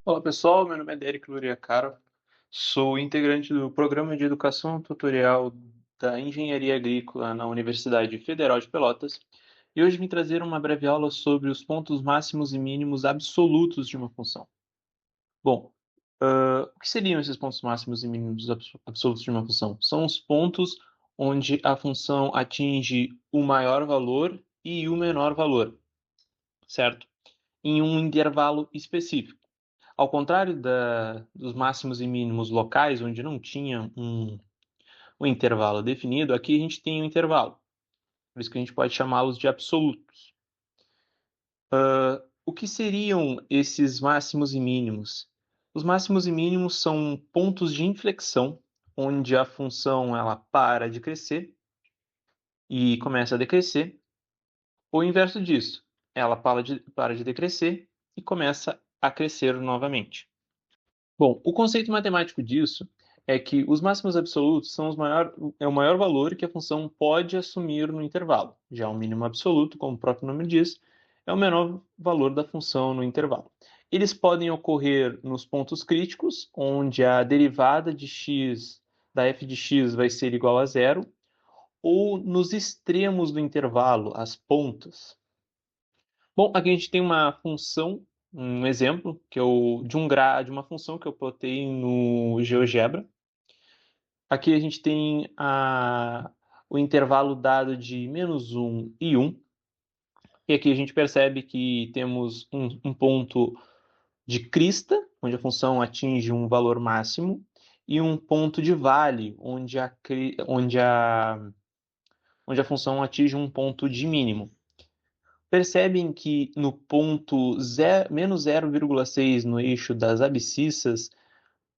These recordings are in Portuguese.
Olá pessoal, meu nome é Derek Luria Caro, sou integrante do Programa de Educação Tutorial da Engenharia Agrícola na Universidade Federal de Pelotas e hoje vim trazer uma breve aula sobre os pontos máximos e mínimos absolutos de uma função. Bom, o que seriam esses pontos máximos e mínimos absolutos de uma função? São os pontos onde a função atinge o maior valor e o menor valor, certo? Em um intervalo específico. Ao contrário dos máximos e mínimos locais, onde não tinha um intervalo definido, aqui a gente tem um intervalo. Por isso que a gente pode chamá-los de absolutos. O que seriam esses máximos e mínimos? Os máximos e mínimos são pontos de inflexão, onde a função ela para de crescer e começa a decrescer, ou o inverso disso, ela para de decrescer e começa a crescer novamente. Bom, o conceito matemático disso é que os máximos absolutos são é o maior valor que a função pode assumir no intervalo. Já o mínimo absoluto, como o próprio nome diz, é o menor valor da função no intervalo. Eles podem ocorrer nos pontos críticos, onde a derivada de x da f de x vai ser igual a zero, ou nos extremos do intervalo, as pontas. Bom, aqui a gente tem uma função, um exemplo de uma função que eu plotei no GeoGebra. Aqui a gente tem o intervalo dado de -1 e 1. E aqui a gente percebe que temos um ponto de crista, onde a função atinge um valor máximo, e um ponto de vale, onde a função atinge um ponto de mínimo. Percebem que no ponto menos 0,6 no eixo das abscissas,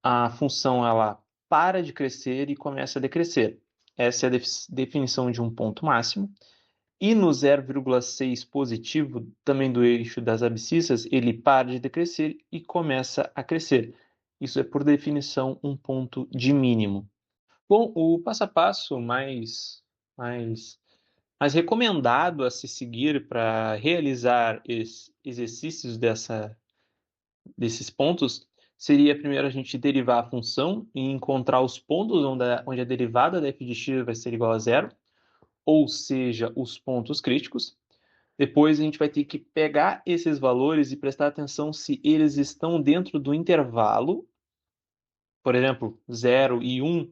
a função ela para de crescer e começa a decrescer. Essa é a definição de um ponto máximo. E no 0,6 positivo, também do eixo das abscissas, ele para de decrescer e começa a crescer. Isso é, por definição, um ponto de mínimo. Bom, o passo a passo mais mas recomendado a se seguir para realizar exercícios desses pontos seria primeiro a gente derivar a função e encontrar os pontos onde a derivada da f de x vai ser igual a zero, ou seja, os pontos críticos. Depois a gente vai ter que pegar esses valores e prestar atenção se eles estão dentro do intervalo, por exemplo, 0 e 1.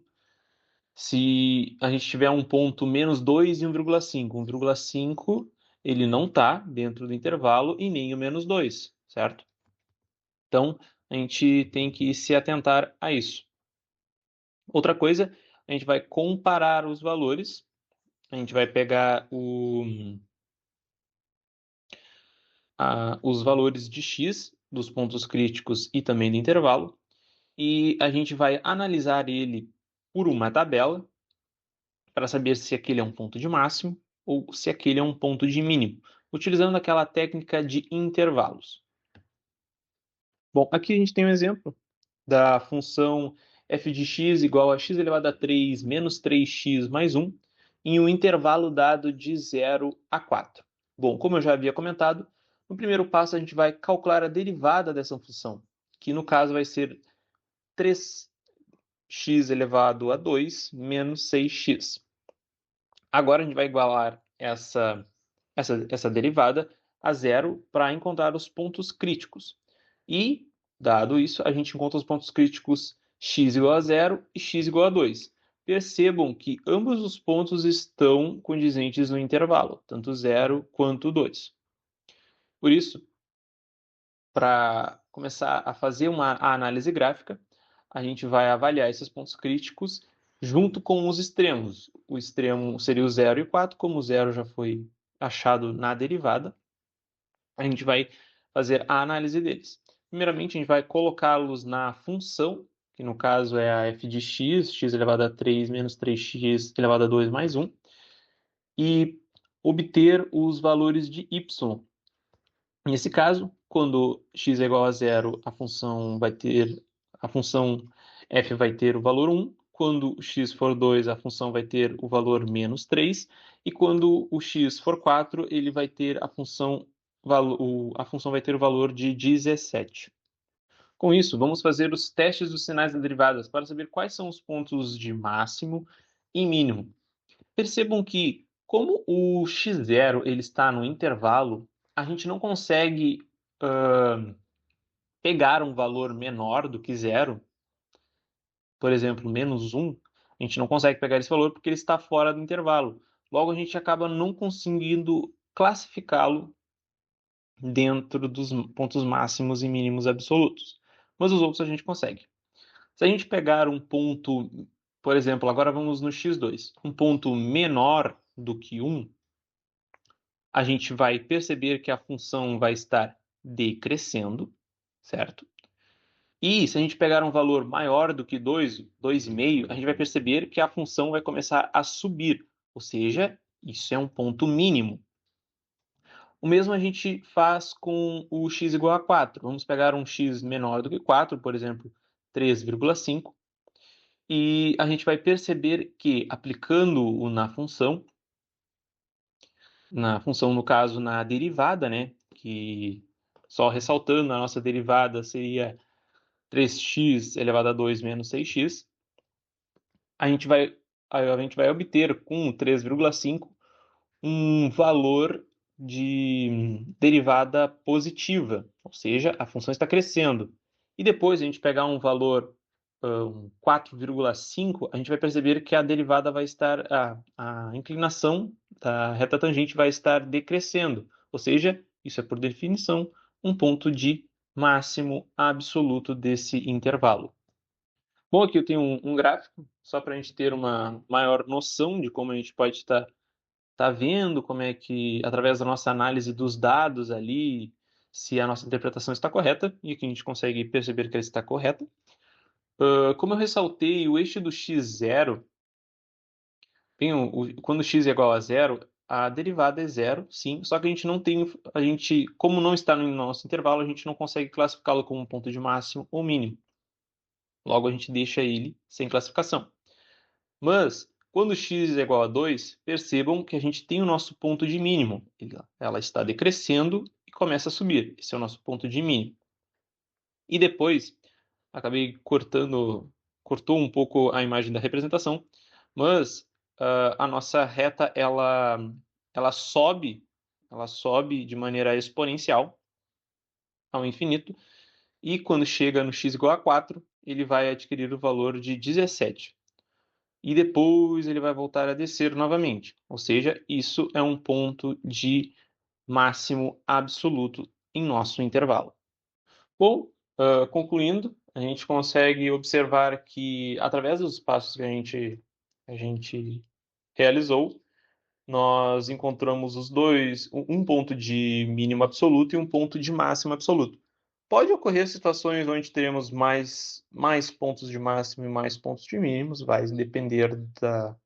Se a gente tiver um ponto -2 e 1,5, 1,5 ele não está dentro do intervalo e nem o -2, certo? Então, a gente tem que se atentar a isso. Outra coisa, a gente vai comparar os valores, a gente vai pegar os valores de x, dos pontos críticos e também do intervalo, e a gente vai analisar ele por uma tabela, para saber se aquele é um ponto de máximo ou se aquele é um ponto de mínimo, utilizando aquela técnica de intervalos. Bom, aqui a gente tem um exemplo da função f de x igual a x elevado a 3 menos 3x mais 1, em um intervalo dado de 0 a 4. Bom, como eu já havia comentado, no primeiro passo a gente vai calcular a derivada dessa função, que no caso vai ser 3x elevado a 2 menos 6x. Agora a gente vai igualar essa derivada a zero para encontrar os pontos críticos. E, dado isso, a gente encontra os pontos críticos x igual a zero e x igual a 2. Percebam que ambos os pontos estão condizentes no intervalo, tanto 0 quanto 2. Por isso, para começar a fazer a análise gráfica, a gente vai avaliar esses pontos críticos junto com os extremos. O extremo seria o 0 e o 4, como o 0 já foi achado na derivada, a gente vai fazer a análise deles. Primeiramente, a gente vai colocá-los na função, que no caso é a f de x, x elevado a 3 menos 3x elevado a 2 mais 1, e obter os valores de y. Nesse caso, quando x é igual a zero, a função f vai ter o valor 1, Quando o x for 2, a função vai ter o valor menos 3. E quando o x for 4, ele vai ter a função vai ter o valor de 17. Com isso, vamos fazer os testes dos sinais das derivadas para saber quais são os pontos de máximo e mínimo. Percebam que, como o x0 ele está no intervalo, a gente não consegue pegar um valor menor do que zero, por exemplo, menos 1, a gente não consegue pegar esse valor porque ele está fora do intervalo. Logo, a gente acaba não conseguindo classificá-lo dentro dos pontos máximos e mínimos absolutos. Mas os outros a gente consegue. Se a gente pegar um ponto, por exemplo, agora vamos no x2, um ponto menor do que 1, a gente vai perceber que a função vai estar decrescendo, certo? E se a gente pegar um valor maior do que 2, 2,5, a gente vai perceber que a função vai começar a subir, ou seja, isso é um ponto mínimo. O mesmo a gente faz com o x igual a 4. Vamos pegar um x menor do que 4, por exemplo, 3,5, e a gente vai perceber que, aplicando-o na função, no caso, na derivada, né, que só ressaltando, a nossa derivada seria 3x elevado a 2 menos 6x, a gente vai obter com 3,5 um valor de derivada positiva, ou seja, a função está crescendo. E depois a gente pegar um valor 4,5, a gente vai perceber que a derivada vai estar, a inclinação da reta tangente vai estar decrescendo, ou seja, isso é por definição um ponto de máximo absoluto desse intervalo. Bom, aqui eu tenho um gráfico, só para a gente ter uma maior noção de como a gente pode estar vendo, como é que, através da nossa análise dos dados ali, se a nossa interpretação está correta, e aqui a gente consegue perceber que ela está correta. Como eu ressaltei, o eixo do x0, quando x é igual a zero, a derivada é zero, sim, só que a gente não tem, como não está no nosso intervalo, a gente não consegue classificá-lo como um ponto de máximo ou mínimo. Logo, a gente deixa ele sem classificação. Mas, quando x é igual a 2, percebam que a gente tem o nosso ponto de mínimo. Ela está decrescendo e começa a subir. Esse é o nosso ponto de mínimo. E depois, acabei cortou um pouco a imagem da representação, mas a nossa reta ela sobe, ela sobe de maneira exponencial ao infinito, e quando chega no x igual a 4, ele vai adquirir o valor de 17. E depois ele vai voltar a descer novamente. Ou seja, isso é um ponto de máximo absoluto em nosso intervalo. Bom, concluindo, a gente consegue observar que, através dos passos que a gente realizou, nós encontramos um ponto de mínimo absoluto e um ponto de máximo absoluto. Pode ocorrer situações onde teremos mais pontos de máximo e mais pontos de mínimos, vai depender da,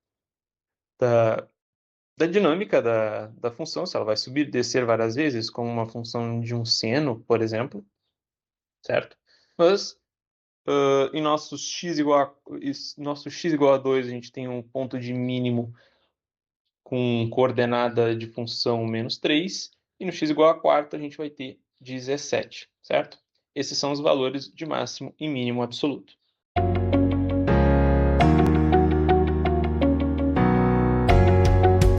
da dinâmica da função, se ela vai subir e descer várias vezes, como uma função de um seno, por exemplo, certo? Mas em nosso x igual a 2, a gente tem um ponto de mínimo com coordenada de função menos 3, e no x igual a 4 a gente vai ter 17, certo? Esses são os valores de máximo e mínimo absoluto.